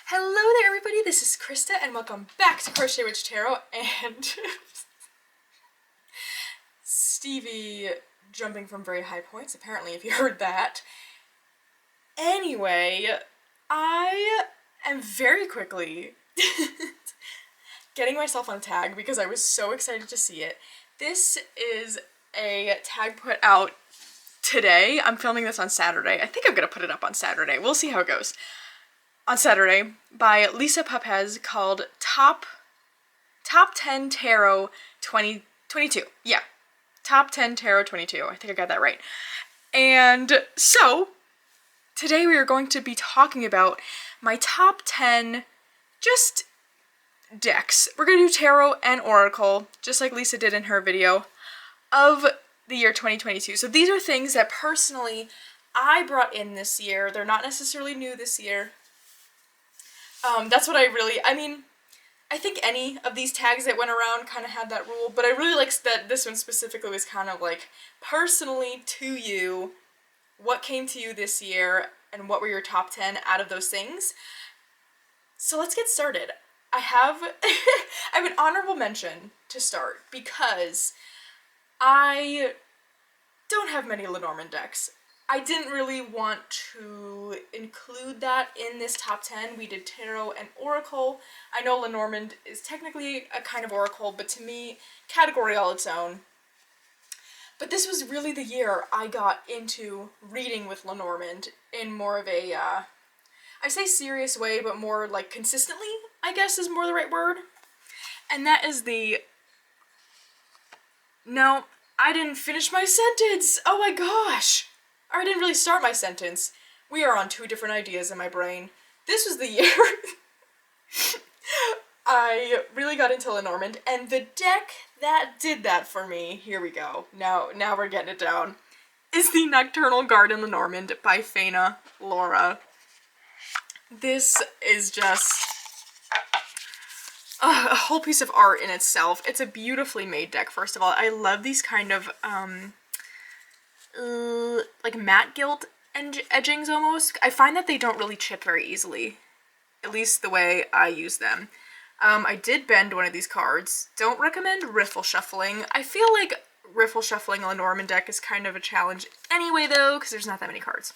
Hello there everybody, this is Krista and welcome back to Crochet Witch Tarot and Stevie jumping from very high points, apparently, if you heard that. Anyway, I am very quickly getting myself on a tag because I was so excited to see it. This is a tag put out today. I'm filming this on Saturday. I think I'm gonna put it up on Saturday. We'll see how it goes. On Saturday by Lisa Papez called Top 10 Tarot 2022. Yeah, Top 10 Tarot 22. I think I got that right. And so today we are going to be talking about my top 10 just decks. We're going to do tarot and oracle, just like Lisa did in her video, of the year 2022. So these are things that personally I brought in this year. They're not necessarily new this year. That's what I think any of these tags that went around kind of had that rule, but I really like that this one specifically was kind of like personally to you, what came to you this year, and what were your top 10 out of those things. So let's get started. I have an honorable mention to start because I don't have many Lenormand decks. I didn't really want to include that in this top 10. We did tarot and oracle. I know Lenormand is technically a kind of oracle, but to me, category all its own. But this was really the year I got into reading with Lenormand in more of a, I say serious way, but more like consistently, I guess is more the right word. And that is the... No, I didn't finish my sentence! Oh my gosh! Or I didn't really start my sentence. We are on two different ideas in my brain. This was the year I really got into Lenormand, and the deck that did that for me, here we go, now we're getting it down, is the Nocturnal Guard in Lenormand by Faina Laura. This is just a whole piece of art in itself. It's a beautifully made deck, first of all. I love these kind of, like matte gilt edgings almost. I find that they don't really chip very easily, at least the way I use them. I did bend one of these cards. Don't recommend riffle shuffling. I feel like riffle shuffling a Lenormand deck is kind of a challenge anyway though, because there's not that many cards.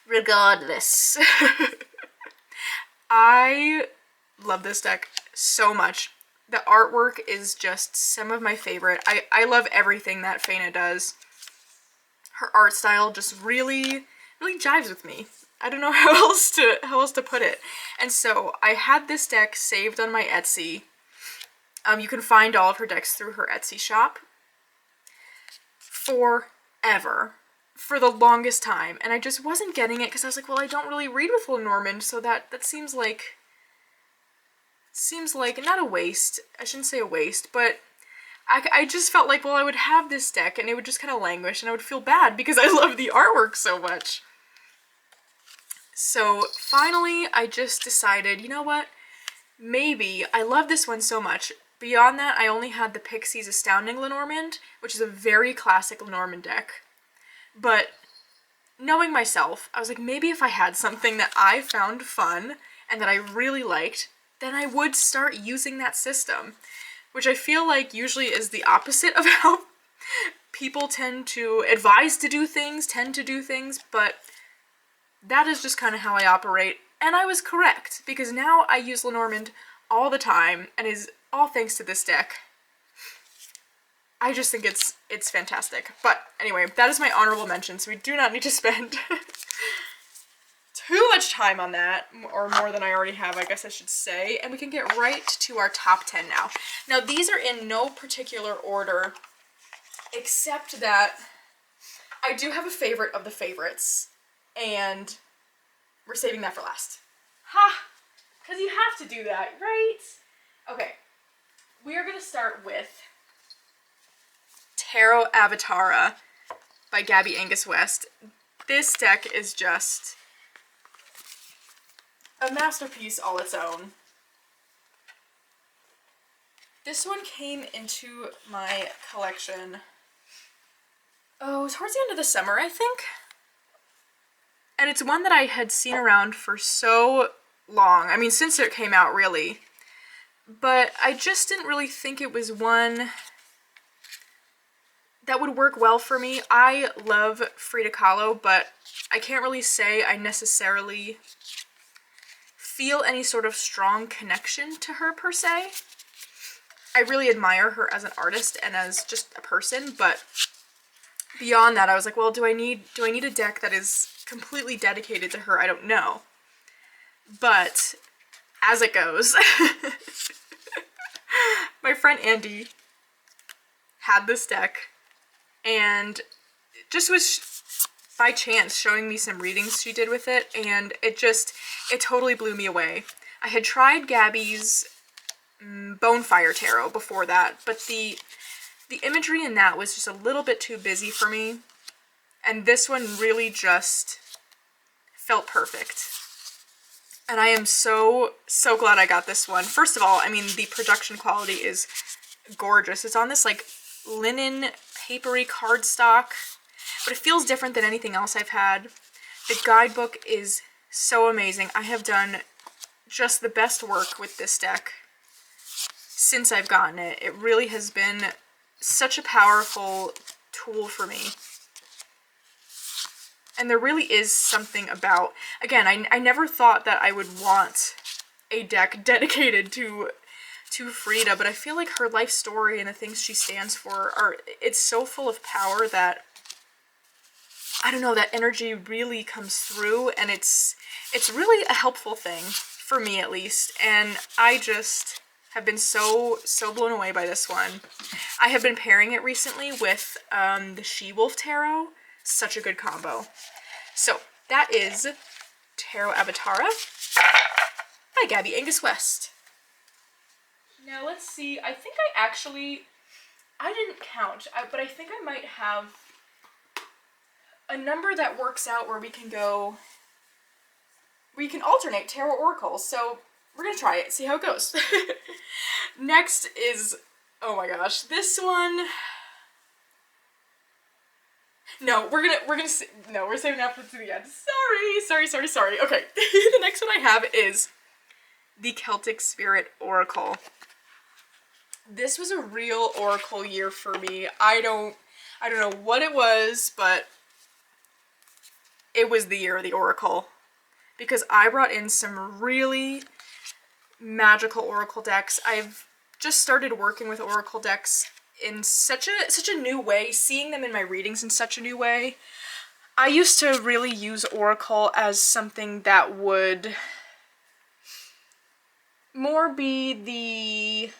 Regardless. I love this deck so much. The artwork is just some of my favorite. I love everything that Faina does. Her art style just really jives with me. I don't know how else to put it. And so I had this deck saved on my Etsy. You can find all of her decks through her Etsy shop. Forever. For the longest time. And I just wasn't getting it because I was like, well, I don't really read with Lenormand, so that seems like not a waste. I shouldn't say a waste, but I just felt like, well, I would have this deck and it would just kind of languish and I would feel bad because I love the artwork so much. So finally, I just decided, you know what? Maybe, I love this one so much. Beyond that, I only had the Pixies Astounding Lenormand, which is a very classic Lenormand deck. But knowing myself, I was like, maybe if I had something that I found fun and that I really liked, then I would start using that system. Which I feel like usually is the opposite of how people tend to advise to do things, but that is just kind of how I operate, and I was correct, because now I use Lenormand all the time, and is all thanks to this deck. I just think it's fantastic. But anyway, that is my honorable mention, so we do not need to spend too much time on that, or more than I already have, I guess I should say, and we can get right to our top 10 now. Now, these are in no particular order, except that I do have a favorite of the favorites, and we're saving that for last. Ha! Because you have to do that, right? Okay, we are going to start with Tarot Avatara by Gabby Angus West. This deck is just a masterpiece all its own. This one came into my collection, towards the end of the summer, I think. And it's one that I had seen around for so long. I mean, since it came out, really. But I just didn't really think it was one that would work well for me. I love Frida Kahlo, but I can't really say I necessarily feel any sort of strong connection to her per se. I really admire her as an artist and as just a person, but beyond that I was like, well, do I need a deck that is completely dedicated to her? I don't know. But as it goes, my friend Andy had this deck and just was by chance showing me some readings she did with it, and it totally blew me away. I had tried Gabby's Bonefire Tarot before that, but the imagery in that was just a little bit too busy for me, and this one really just felt perfect. And I am so glad I got this one. First of all, I mean, the production quality is gorgeous. It's on this like linen papery cardstock, but it feels different than anything else I've had. The guidebook is so amazing. I have done just the best work with this deck since I've gotten it. It really has been such a powerful tool for me. And there really is something about, again, I never thought that I would want a deck dedicated to Frida, but I feel like her life story and the things she stands for it's so full of power that, I don't know, that energy really comes through, and it's really a helpful thing, for me at least, and I just have been so blown away by this one. I have been pairing it recently with the She-Wolf Tarot. Such a good combo. So that is Tarot Avatara by Gabby Angus West. Now let's see, I think I didn't count, but I think I might have a number that works out where we can alternate tarot oracles. So we're gonna try it, see how it goes. Next is, oh my gosh, this one. No, we're saving that for the end. Sorry. Okay, the next one I have is the Celtic Spirit Oracle. This was a real oracle year for me. I don't know what it was, but it was the year of the oracle, because I brought in some really magical oracle decks. I've just started working with oracle decks in such a new way, seeing them in my readings in such a new way. I used to really use oracle as something that would more be the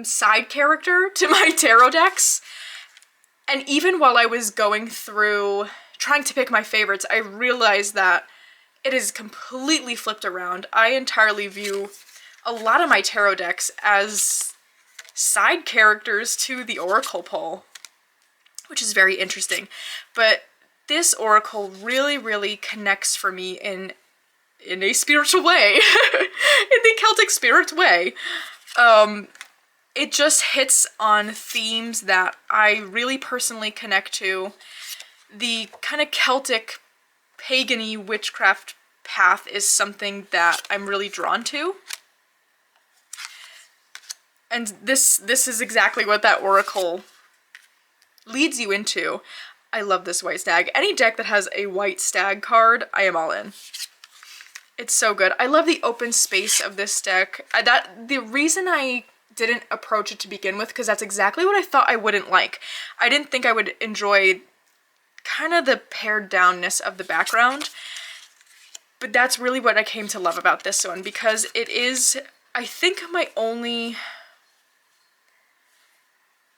side character to my tarot decks. And even while I was going through trying to pick my favorites, I realized that it is completely flipped around. I entirely view a lot of my tarot decks as side characters to the oracle pull, which is very interesting. But this oracle really connects for me in a spiritual way, in the Celtic spirit way. It just hits on themes that I really personally connect to. The kind of Celtic pagan-y witchcraft path is something that I'm really drawn to. And this is exactly what that oracle leads you into. I love this white stag. Any deck that has a white stag card, I am all in. It's so good. I love the open space of this deck. The reason I didn't approach it to begin with, because that's exactly what I thought I wouldn't like. I didn't think I would enjoy kind of the pared downness of the background. But that's really what I came to love about this one, because it is, I think, my only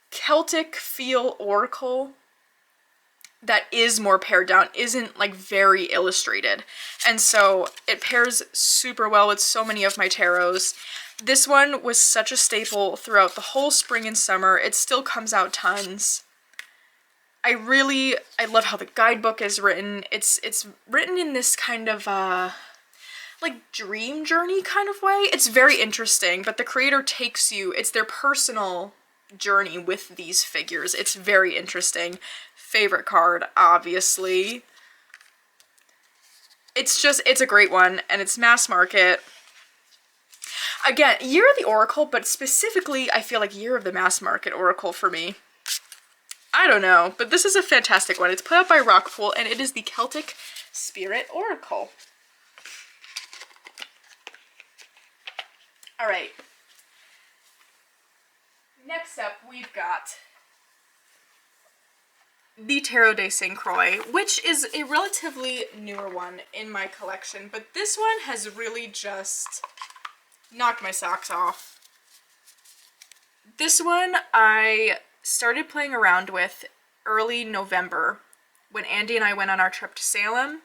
Celtic feel oracle that is more pared down, isn't like very illustrated. And so it pairs super well with so many of my tarots. This one was such a staple throughout the whole spring and summer. It still comes out tons. I love how the guidebook is written. It's written in this kind of like dream journey kind of way. It's very interesting, but the creator takes you, it's their personal journey with these figures. It's very interesting. Favorite card, obviously. it's a great one, and it's mass market. Again, Year of the Oracle, but specifically, I feel like Year of the Mass Market Oracle for me. I don't know, but this is a fantastic one. It's put out by Rockpool, and it is the Celtic Spirit Oracle. All right. Next up, we've got the Tarot de St. Croix, which is a relatively newer one in my collection, but this one has really just knocked my socks off. This one I started playing around with early November when Andy and I went on our trip to Salem.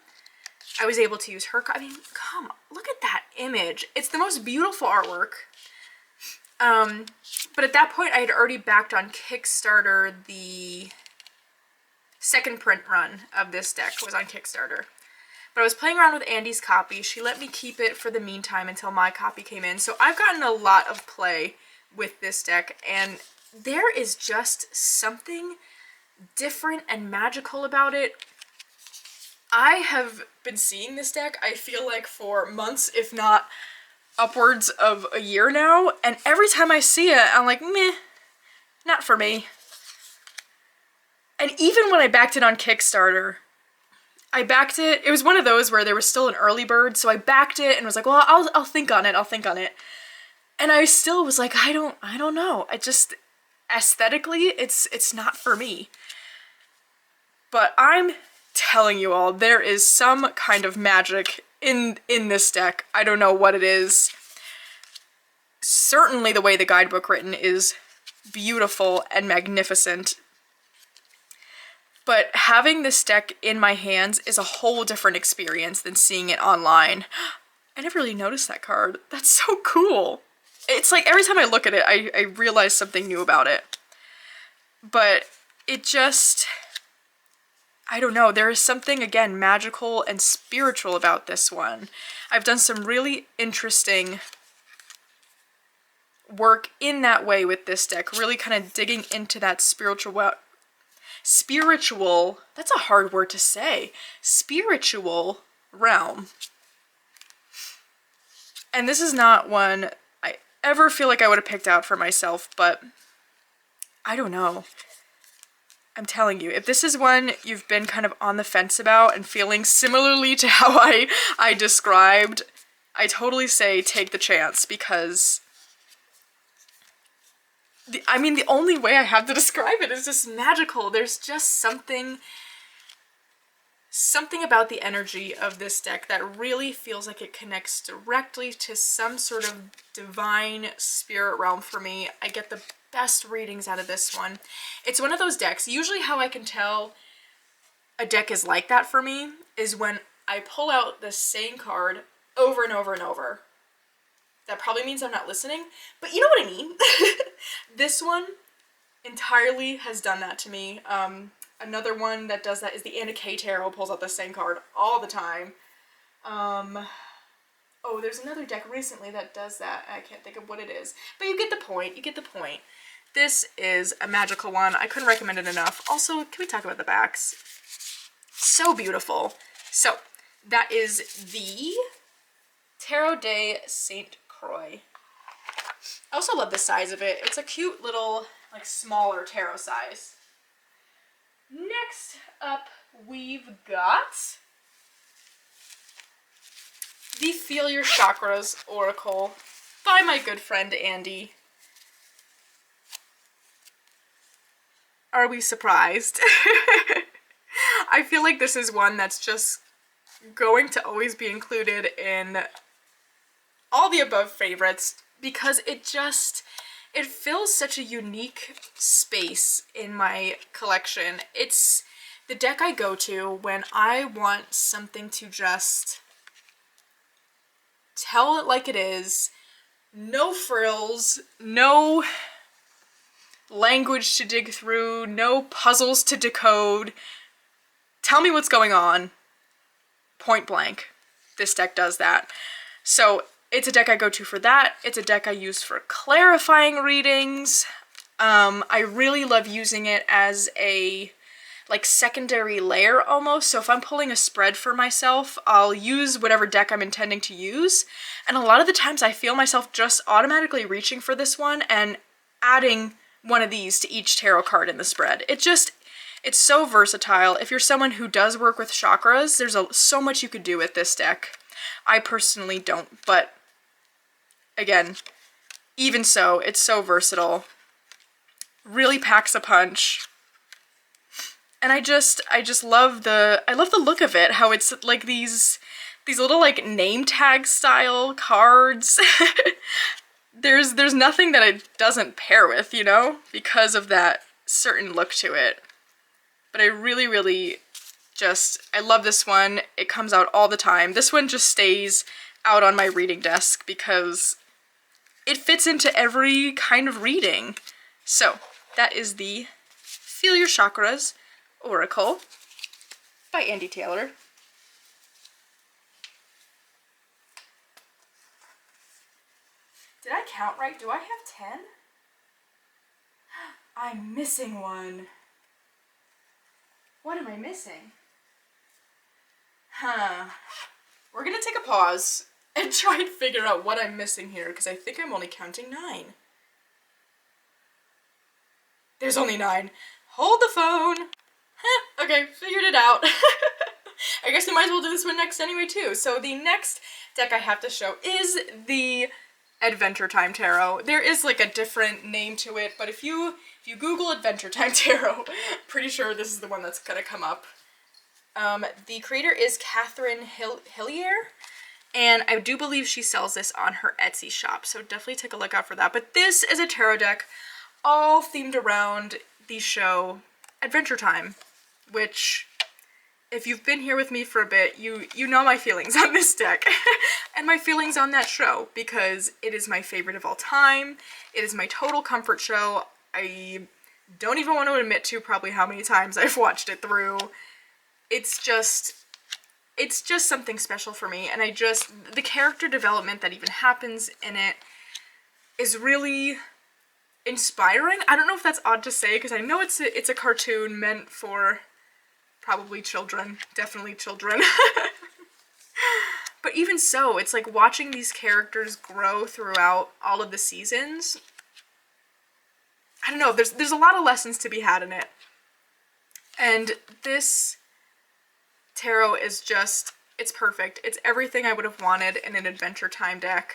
I was able to use her, I mean, come on, look at that image. It's the most beautiful artwork. But at that point I had already backed on Kickstarter. The second print run of this deck was on Kickstarter. But I was playing around with Andy's copy. She let me keep it for the meantime until my copy came in. So I've gotten a lot of play with this deck, and there is just something different and magical about it. I have been seeing this deck, I feel like, for months, if not upwards of a year now, and every time I see it, I'm like, meh, not for me. And even when I backed it on Kickstarter, it was one of those where there was still an early bird, so I backed it and was like, well, I'll think on it. And I still was like, I don't know. I just, aesthetically, it's not for me. But I'm telling you all, there is some kind of magic in this deck. I don't know what it is. Certainly the way the guidebook written is beautiful and magnificent. But having this deck in my hands is a whole different experience than seeing it online. I never really noticed that card. That's so cool. It's like every time I look at it, I realize something new about it. But it just, I don't know, there is something, again, magical and spiritual about this one. I've done some really interesting work in that way with this deck, really kind of digging into that spiritual, that's a hard word to say, spiritual realm. And this is not one I ever feel like I would have picked out for myself, but I don't know. I'm telling you, if this is one you've been kind of on the fence about and feeling similarly to how I described, I totally say take the chance, because the only way I have to describe it is just magical. There's just something about the energy of this deck that really feels like it connects directly to some sort of divine spirit realm for me. I get the best readings out of this one. It's one of those decks, usually how I can tell a deck is like that for me is when I pull out the same card over and over and over. That probably means I'm not listening, but you know what I mean? This one entirely has done that to me. Another one that does that is the Anna K Tarot, pulls out the same card all the time. Oh, there's another deck recently that does that. I can't think of what it is, but you get the point. This is a magical one. I couldn't recommend it enough. Also, can we talk about the backs? So beautiful. So, that is the Tarot de St. Croix. I also love the size of it. It's a cute little, like, smaller tarot size. Next up, we've got the Feel Your Chakras Oracle by my good friend Andy. Are we surprised? I feel like this is one that's just going to always be included in all the above favorites because it fills such a unique space in my collection. It's the deck I go to when I want something to just tell it like it is, no frills, no language to dig through, no puzzles to decode. Tell me what's going on. Point blank. This deck does that. So it's a deck I go to for that. It's a deck I use for clarifying readings. I really love using it as a like secondary layer almost. So if I'm pulling a spread for myself, I'll use whatever deck I'm intending to use. And a lot of the times I feel myself just automatically reaching for this one and adding one of these to each tarot card in the spread. It's so versatile. If you're someone who does work with chakras, there's so much you could do with this deck. I personally don't, but again, even so, it's so versatile. Really packs a punch. And I just love the look of it, how it's like these little like name tag style cards. There's nothing that it doesn't pair with, you know, because of that certain look to it. But I really I love this one. It comes out all the time. This one just stays out on my reading desk because it fits into every kind of reading. So that is the Feel Your Chakras Oracle by Andy Taylor. Did I count right? Do I have 10? I'm missing one. What am I missing? We're gonna take a pause and try and figure out what I'm missing here, because I think I'm only counting 9. There's only 9. Hold the phone. Okay, figured it out. I guess we might as well do this one next anyway too. So the next deck I have to show is the Adventure Time Tarot. There is like a different name to it, but if you Google Adventure Time Tarot, pretty sure this is the one that's gonna come up. The creator is Catherine Hillier, and I do believe she sells this on her Etsy shop, so definitely take a look out for that. But this is a tarot deck all themed around the show Adventure Time, which, if you've been here with me for a bit, you know my feelings on this deck and my feelings on that show, because it is my favorite of all time. It is my total comfort show. I don't even want to admit to probably how many times I've watched it through. It's just something special for me, and the character development that even happens in it is really inspiring. I don't know if that's odd to say, because I know it's a cartoon meant for probably children, definitely children. But even so, it's like watching these characters grow throughout all of the seasons. I don't know, there's a lot of lessons to be had in it. And this tarot is just, it's perfect. It's everything I would have wanted in an Adventure Time deck.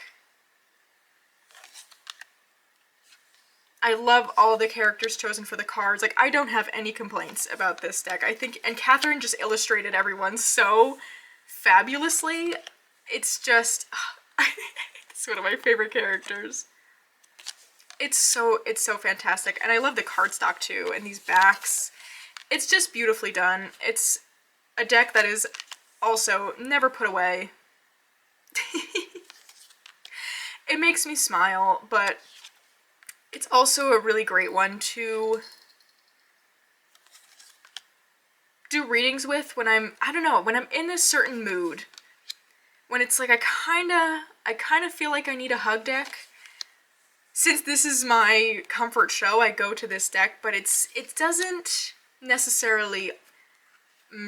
I love all the characters chosen for the cards. Like, I don't have any complaints about this deck. I think, and Catherine just illustrated everyone so fabulously. It's just, it's one of my favorite characters. It's so fantastic. And I love the cardstock too, and these backs. It's just beautifully done. It's a deck that is also never put away. It makes me smile, but it's also a really great one to do readings with when I'm in a certain mood. When it's like I kind of feel like I need a hug deck. Since this is my comfort show, I go to this deck, but it doesn't necessarily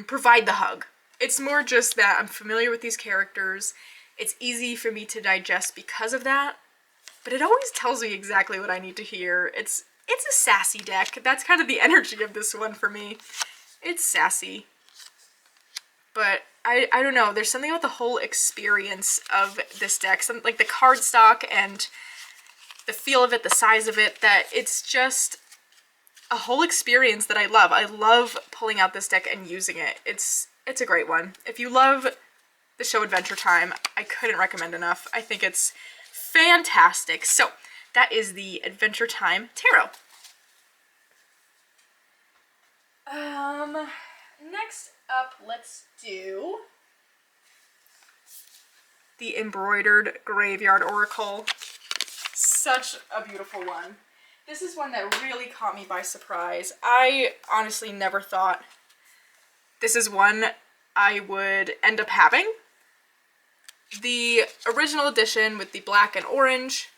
provide the hug. It's more just that I'm familiar with these characters. It's easy for me to digest because of that. But it always tells me exactly what I need to hear. It's a sassy deck. That's kind of the energy of this one for me. It's sassy. But I don't know, there's something about the whole experience of this deck, like the cardstock and the feel of it, the size of it, that it's just a whole experience that I love. I love pulling out this deck and using it. It's a great one. If you love the show Adventure Time, I couldn't recommend enough. I think it's fantastic. So that is the Adventure Time Tarot. Next up, let's do the Embroidered Graveyard Oracle. Such a beautiful one. This is one that really caught me by surprise. I honestly never thought this is one I would end up having. The original edition with the black and orange,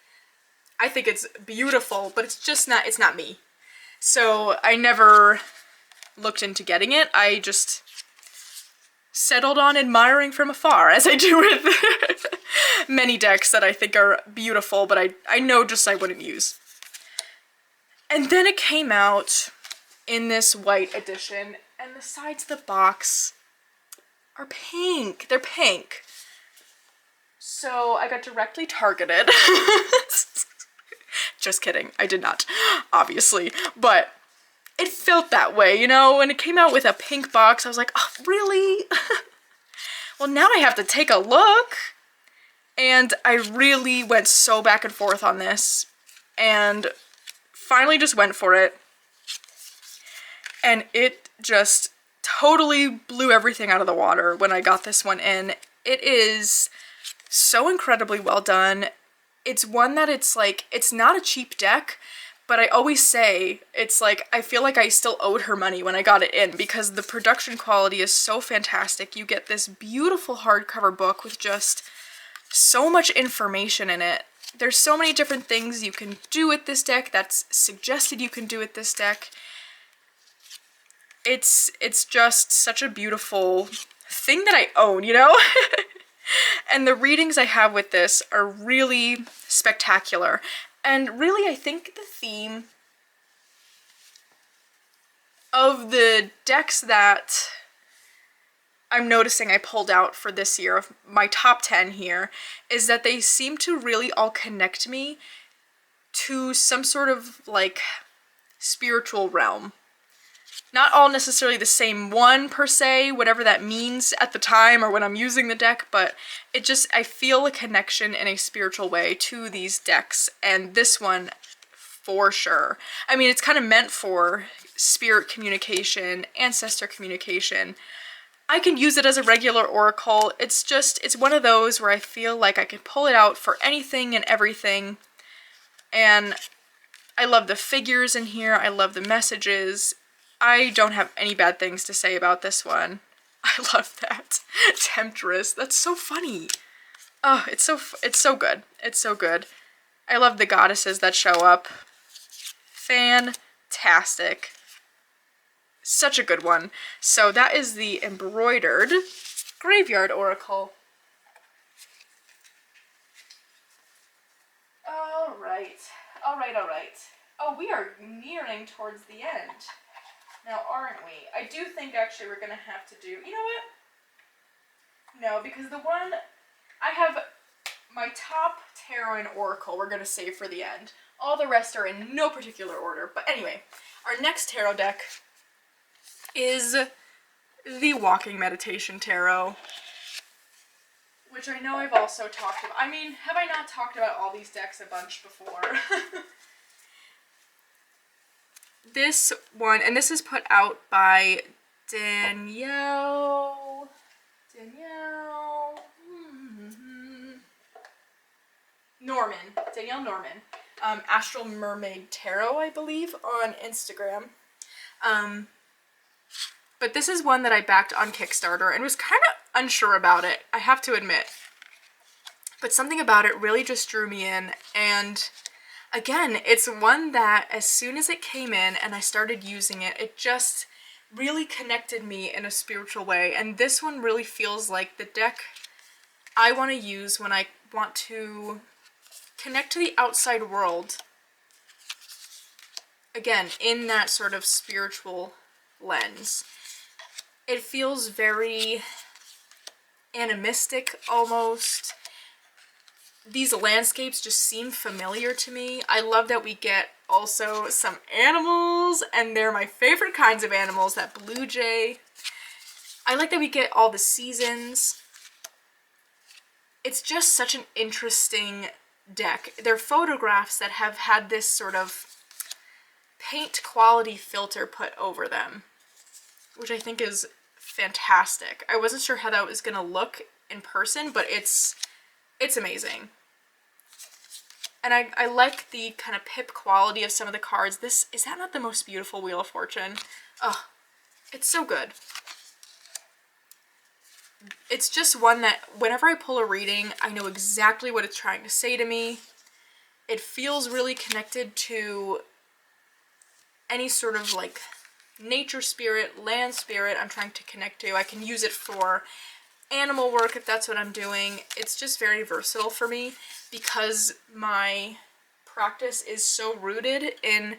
I think it's beautiful, but it's not me. So I never looked into getting it. I just settled on admiring from afar, as I do with many decks that I think are beautiful, but I know just I wouldn't use. And then it came out in this white edition, and the sides of the box are pink. They're pink. So I got directly targeted. Just kidding. I did not, obviously. But it felt that way, you know? When it came out with a pink box, I was like, oh, really? Well, now I have to take a look. And I really went so back and forth on this. And finally just went for it. And it just totally blew everything out of the water when I got this one in. It is so incredibly well done. It's one that it's like, it's not a cheap deck, but I always say, it's like, I feel like I still owed her money when I got it in because the production quality is so fantastic. You get this beautiful hardcover book with just so much information in it. There's so many different things you can do with this deck that's suggested you can do with this deck. It's just such a beautiful thing that I own, you know? And the readings I have with this are really spectacular. And really, I think the theme of the decks that I'm noticing I pulled out for this year, of my top 10 here, is that they seem to really all connect me to some sort of, like, spiritual realm. Not all necessarily the same one per se, whatever that means at the time or when I'm using the deck, but it just, I feel a connection in a spiritual way to these decks, and this one for sure. I mean, it's kind of meant for spirit communication, ancestor communication. I can use it as a regular oracle. It's just, it's one of those where I feel like I can pull it out for anything and everything, and I love the figures in here, I love the messages. I don't have any bad things to say about this one. I love that. Temptress. That's so funny. Oh, it's so good. It's so good. I love the goddesses that show up. Fantastic. Such a good one. So that is the Embroidered Graveyard Oracle. Alright. Oh, we are nearing towards the end. Now, aren't we? I do think actually we're gonna have to do, you know what? No, because the one, I have my top tarot and oracle we're gonna save for the end. All the rest are in no particular order. But anyway, our next tarot deck is the Walking Meditation Tarot, which I know I've also talked about. I mean, have I not talked about all these decks a bunch before? This one, and this is put out by Danielle Norman, Astral Mermaid Tarot, I believe, on Instagram. But this is one that I backed on Kickstarter and was kind of unsure about it, I have to admit. But something about it really just drew me in, and again, it's one that as soon as it came in and I started using it, it just really connected me in a spiritual way. And this one really feels like the deck I want to use when I want to connect to the outside world. Again, in that sort of spiritual lens. It feels very animistic almost. These landscapes just seem familiar to me. I love that we get also some animals, and they're my favorite kinds of animals, that blue jay. I like that we get all the seasons. It's just such an interesting deck. They're photographs that have had this sort of paint quality filter put over them, which I think is fantastic. I wasn't sure how that was gonna look in person, but it's amazing. And I like the kind of pip quality of some of the cards. Is that not the most beautiful Wheel of Fortune? Oh, it's so good. It's just one that whenever I pull a reading, I know exactly what it's trying to say to me. It feels really connected to any sort of like nature spirit, land spirit I'm trying to connect to. I can use it for animal work if that's what I'm doing. It's just very versatile for me because my practice is so rooted in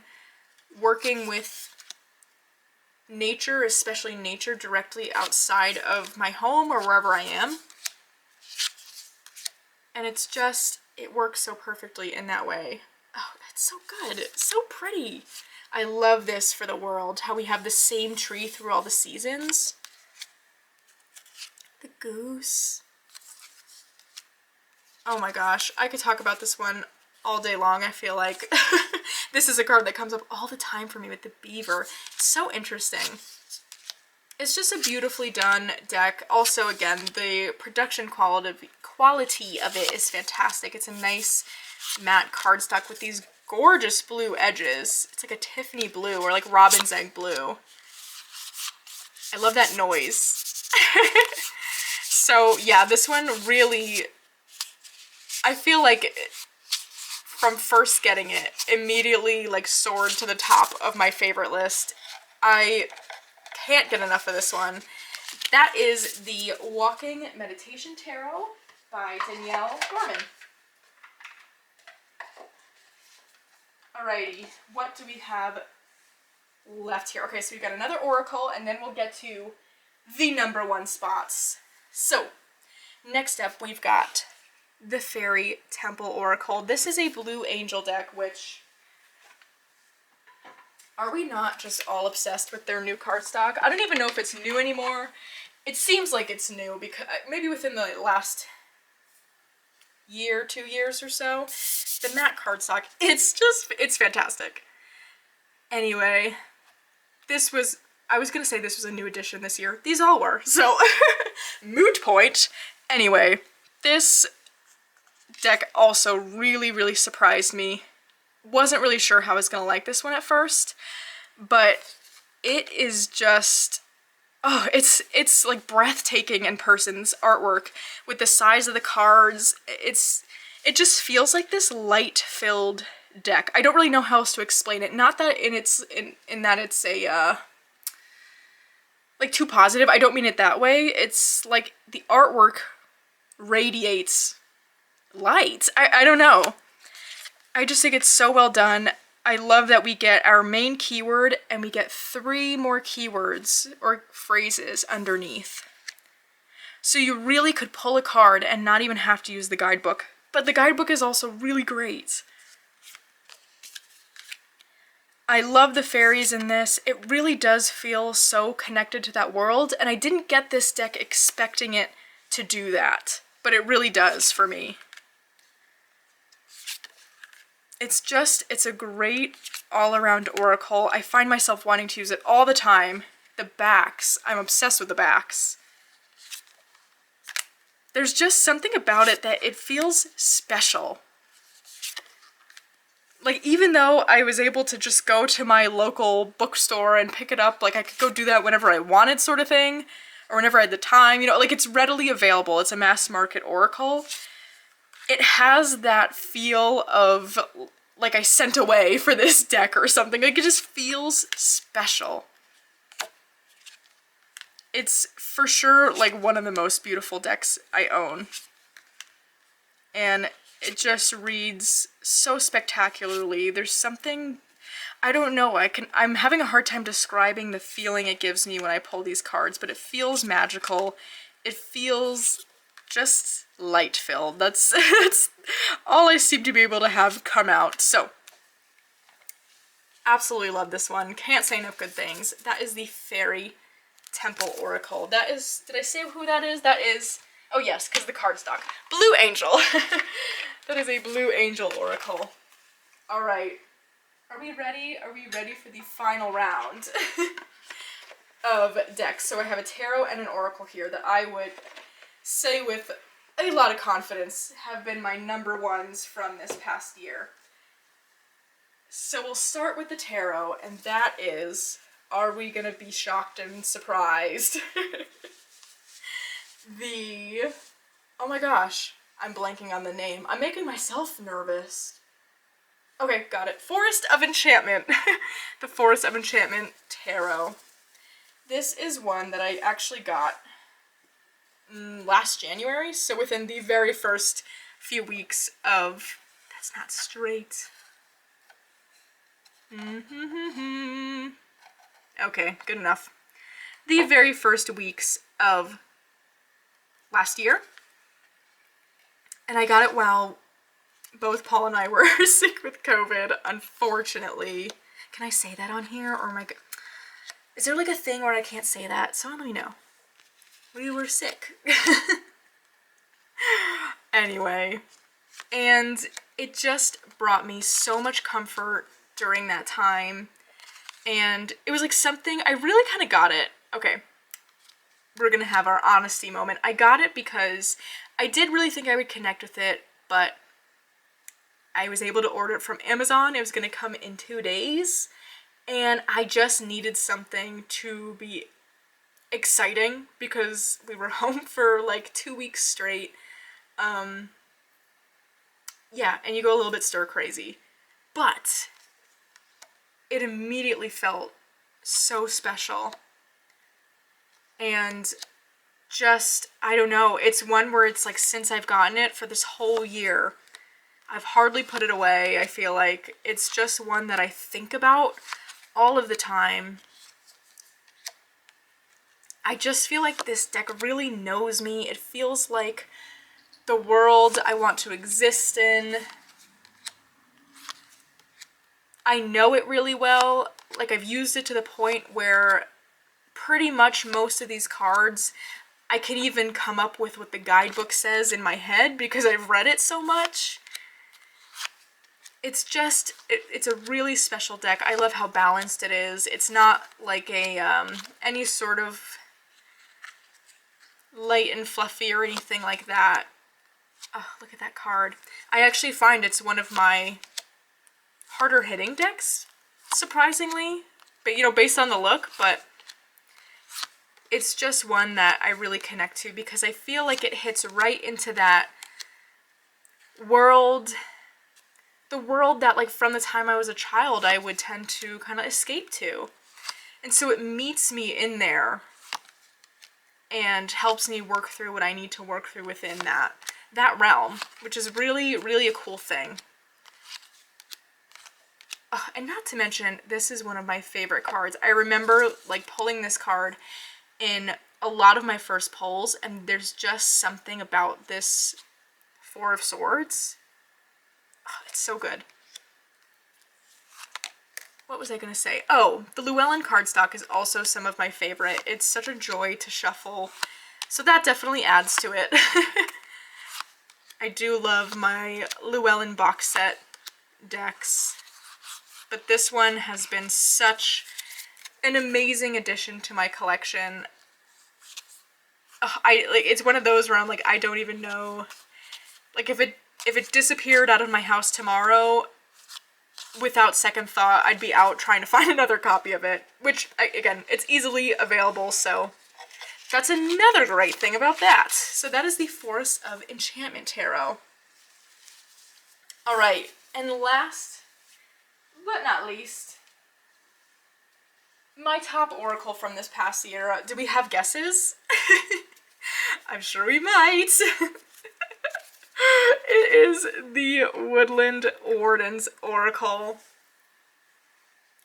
working with nature, especially nature directly outside of my home or wherever I am. And it's just, it works so perfectly in that way. Oh, that's so good. It's so pretty. I love this for the world, how we have the same tree through all the seasons. The goose. Oh my gosh, I could talk about this one all day long, I feel like. This is a card that comes up all the time for me with the beaver. It's so interesting. It's just a beautifully done deck. Also, again, the production quality of it is fantastic. It's a nice matte cardstock with these gorgeous blue edges. It's like a Tiffany blue or like robin's egg blue. I love that noise. So yeah, this one really, I feel like from first getting it, immediately like soared to the top of my favorite list. I can't get enough of this one. That is the Walking Meditation Tarot by Danielle Gorman. Alrighty, what do we have left here? Okay, so we've got another oracle, and then we'll get to the number one spots. So, next up we've got the Fairy Temple Oracle. This is a Blue Angel deck, which, are we not just all obsessed with their new cardstock? I don't even know if it's new anymore. It seems like it's new, because maybe within the last year, 2 years or so. The matte cardstock, it's fantastic. Anyway, this was, I was gonna say this was a new edition this year. These all were, so moot point. Anyway, this deck also really, really surprised me. Wasn't really sure how I was gonna like this one at first, but it is just, oh, it's like breathtaking in person's artwork with the size of the cards. It just feels like this light-filled deck. I don't really know how else to explain it. Not that in that it's a like too positive. I don't mean it that way. It's like the artwork radiates light. I don't know. I just think it's so well done. I love that we get our main keyword and we get 3 more keywords or phrases underneath. So you really could pull a card and not even have to use the guidebook. But the guidebook is also really great. I love the fairies in this. It really does feel so connected to that world, and I didn't get this deck expecting it to do that, but it really does for me. It's a great all-around oracle. I find myself wanting to use it all the time. The backs, I'm obsessed with the backs. There's just something about it that it feels special. Like, even though I was able to just go to my local bookstore and pick it up, like I could go do that whenever I wanted sort of thing, or whenever I had the time, you know, like it's readily available. It's a mass market oracle. It has that feel of like I sent away for this deck or something. Like it just feels special. It's for sure like one of the most beautiful decks I own. And it just reads so spectacularly. There's something, I don't know, I'm having a hard time describing the feeling it gives me when I pull these cards, but it feels magical. It feels just light-filled. That's all I seem to be able to have come out. So, absolutely love this one. Can't say enough good things. That is the Fairy Temple Oracle. That is, did I say who that is? That is, oh yes, because the cardstock. Blue Angel. That is a Blue Angel Oracle. Alright. Are we ready? Are we ready for the final round of decks? So I have a tarot and an oracle here that I would say with a lot of confidence have been my number ones from this past year. So we'll start with the tarot, and that is, are we gonna be shocked and surprised? Oh my gosh, I'm blanking on the name. I'm making myself nervous. Okay, got it. Forest of Enchantment. The Forest of Enchantment Tarot. This is one that I actually got last January, so within the very first few weeks of... That's not straight. Okay, good enough. The very first weeks of last year. And I got it while both Paul and I were sick with COVID, unfortunately. Can I say that on here, or am I... Is there like a thing where I can't say that? Someone let me know. We were sick. Anyway, and it just brought me so much comfort during that time. And it was like something, I really kind of got it. Okay, we're gonna have our honesty moment. I got it because I did really think I would connect with it, but I was able to order it from Amazon. It was gonna come in 2 days, and I just needed something to be exciting because we were home for like 2 weeks straight. Yeah, and you go a little bit stir crazy, but it immediately felt so special. And just, I don't know, it's one where it's like, since I've gotten it for this whole year, I've hardly put it away. I feel like it's just one that I think about all of the time. I just feel like this deck really knows me. It feels like the world I want to exist in. I know it really well. Like, I've used it to the point where pretty much most of these cards, I can even come up with what the guidebook says in my head because I've read it so much. It's just, it's a really special deck. I love how balanced it is. It's not like a, any sort of light and fluffy or anything like that. Oh, look at that card. I actually find it's one of my harder hitting decks, surprisingly, but you know, based on the look, but it's just one that I really connect to because I feel like it hits right into that world, the world that like from the time I was a child I would tend to kind of escape to. And so it meets me in there and helps me work through what I need to work through within that realm, which is really, really a cool thing. And not to mention, this is one of my favorite cards. I remember like pulling this card in a lot of my first pulls, and there's just something about this Four of Swords. Oh, it's so good. What was I going to say? Oh, the Llewellyn cardstock is also some of my favorite. It's such a joy to shuffle, so that definitely adds to it. I do love my Llewellyn box set decks, but this one has been such an amazing addition to my collection. It's one of those where I'm like, I don't even know, like if it disappeared out of my house tomorrow, without second thought, I'd be out trying to find another copy of it, which, again, it's easily available, so that's another great thing about that. So that is the Forest of Enchantment Tarot. Alright, and last but not least, my top oracle from this past year. Do we have guesses? I'm sure we might. It is the Woodland Wardens Oracle,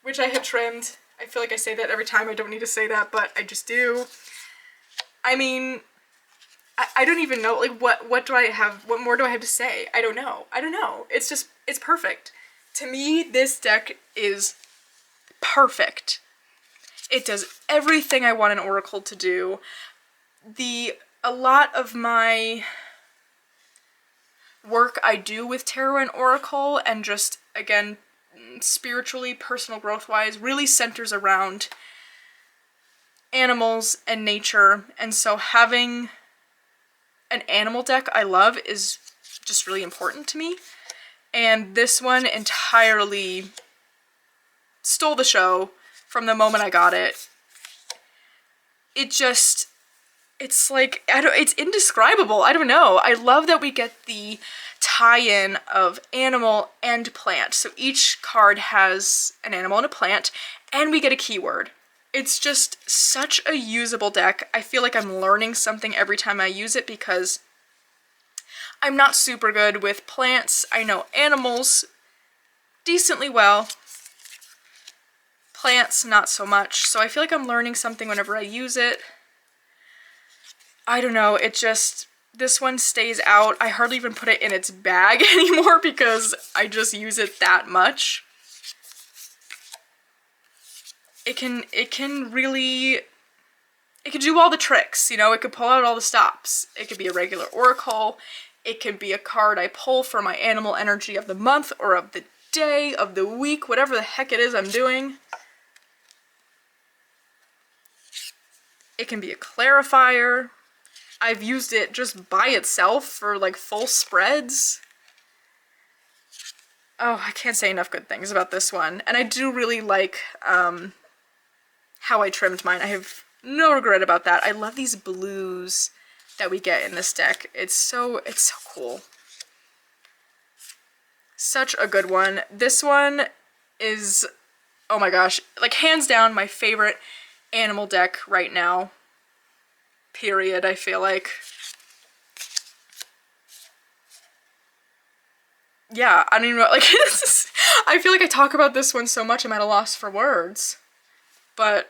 which I had trimmed. I feel like I say that every time. I don't need to say that, but I just do. I mean, I don't even know, like, what do I have, what more do I have to say? I don't know. It's just, it's perfect. To me, this deck is perfect. It does everything I want an oracle to do. A lot of my work I do with tarot and oracle, and just, again, spiritually, personal growth-wise, really centers around animals and nature, and so having an animal deck I love is just really important to me. And this one entirely stole the show from the moment I got it. It's like, it's indescribable. I don't know. I love that we get the tie-in of animal and plant. So each card has an animal and a plant, and we get a keyword. It's just such a usable deck. I feel like I'm learning something every time I use it because I'm not super good with plants. I know animals decently well. Plants, not so much. So I feel like I'm learning something whenever I use it. I don't know, it just, this one stays out. I hardly even put it in its bag anymore because I just use it that much. It can really, it can do all the tricks, you know, it could pull out all the stops. It could be a regular oracle. It could be a card I pull for my animal energy of the month or of the day, of the week, whatever the heck it is I'm doing. It can be a clarifier. I've used it just by itself for like full spreads. Oh, I can't say enough good things about this one. And I do really like how I trimmed mine. I have no regret about that. I love these blues that we get in this deck. It's so cool. Such a good one. This one is, oh my gosh, like hands down my favorite animal deck right now. Period, I feel like. Yeah, I don't even know, like, I feel like I talk about this one so much I'm at a loss for words. But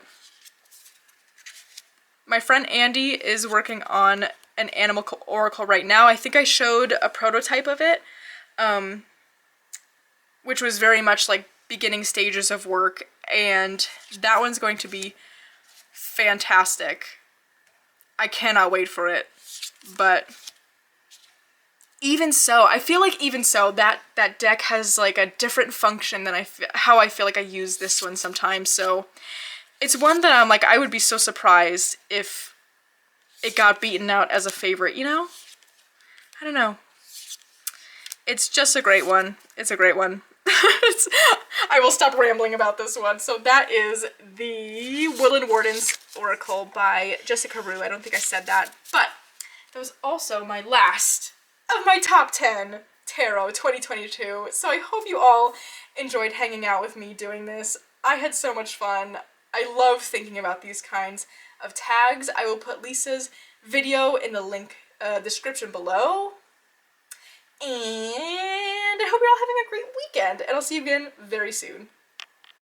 my friend Andy is working on an animal oracle right now. I think I showed a prototype of it, which was very much like beginning stages of work, and that one's going to be fantastic. I cannot wait for it. But even so, I feel like even so, that deck has like a different function than how I feel like I use this one sometimes. So it's one that I'm like, I would be so surprised if it got beaten out as a favorite, you know? I don't know. It's just a great one. It's a great one. I will stop rambling about this one. So that is the Woodland Wardens Oracle by Jessica Rue. I don't think I said that, but that was also my last of my top 10 tarot 2022. So I hope you all enjoyed hanging out with me doing this. I had so much fun. I love thinking about these kinds of tags. I will put Lisa's video in the link description below. And I hope you're all having a great weekend, and I'll see you again very soon.